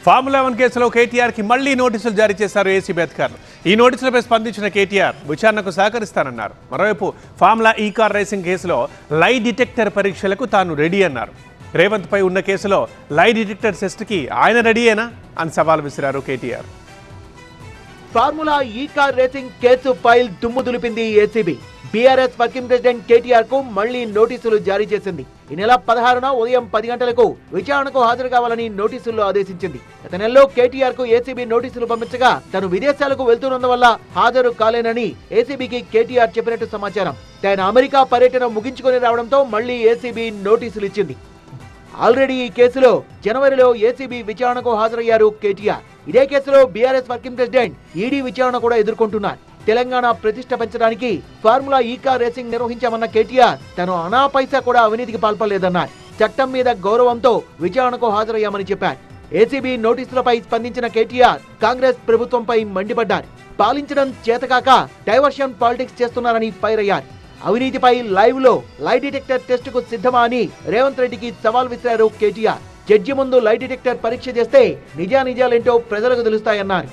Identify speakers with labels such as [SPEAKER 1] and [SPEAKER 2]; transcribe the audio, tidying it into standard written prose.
[SPEAKER 1] Formula 1 కేసులో కేటీఆర్కి మళ్లీ నోటీసులు జారీ చేశారు ఏసీబీ అధికారులు. ఈ నోటీసులపై స్పందించిన కేటీఆర్ విచారణకు సహకరిస్తానన్నారు. మరోవైపు ఫార్ములా ఈ కార్ రేసింగ్ కేసులో లై డిటెక్టర్ పరీక్షలకు తాను రెడీ అన్నారు. రేవంత్ పై ఉన్న కేసులో లై డిటెక్టర్ టెస్ట్కి ఆయన రెడీయేనా అని సవాల్ విసిరారు KTR.
[SPEAKER 2] Formula E car racing case file దుమ్ము దులిపింది ACB. BRS working president KTR కు మళ్లీ నోటీసులు జారీ చేసింది. ఈ నెల 16న ఉదయం 10 గంటలకు విచారణకు హాజరు కావాలని నోటీసుల్లో ఆదేశించింది. గత నెలలో కేటీఆర్ కు ఏసీబీ నోటీసులు పంపించగా తను విదేశాలకు వెళ్తున్నందువల్ల హాజరు కాలేనని ఏసీబీకి కేటీఆర్ చెప్పినట్టు సమాచారం. ఆయన అమెరికా పర్యటన ముగించుకొని రావడంతో మళ్లీ ఏసీబీ నోటీసులు ఇచ్చింది. ఆల్రెడీ ఈ కేసులో జనవరిలో ఏసీబీ విచారణకు హాజరయ్యారు కేటీఆర్. ఇదే కేసులో బీఆర్ఎస్ వర్కింగ్ ప్రెసిడెంట్ ఈడీ విచారణ కూడా ఎదుర్కొంటున్నారు. తెలంగాణ ప్రతిష్ట పెంచడానికి formula E car racing నిర్వహించామన్న KTR తను అనా పైసా కూడా అవినీతికి పాల్పడలేదన్నారు. చట్టం మీద గౌరవంతో విచారణకు హాజరయ్యామని చెప్పారు. ఏసీబీ నోటీసులపై స్పందించిన కేటీఆర్ కాంగ్రెస్ ప్రభుత్వంపై మండిపడ్డారు. పాలించడం చేతకాక డైవర్షన్ పాలిటిక్స్ చేస్తున్నారని ఫైర్ అయ్యారు. అవినీతిపై లైవ్ లో లై డిటెక్టర్ టెస్ట్ కు సిద్ధమా అని రేవంత్ రెడ్డికి సవాల్ విసిరారు కేటీఆర్. జడ్జి ముందు లై డిటెక్టర్ పరీక్ష చేస్తే నిజానిజాలేంటో ప్రజలకు తెలుస్తాయన్నారు.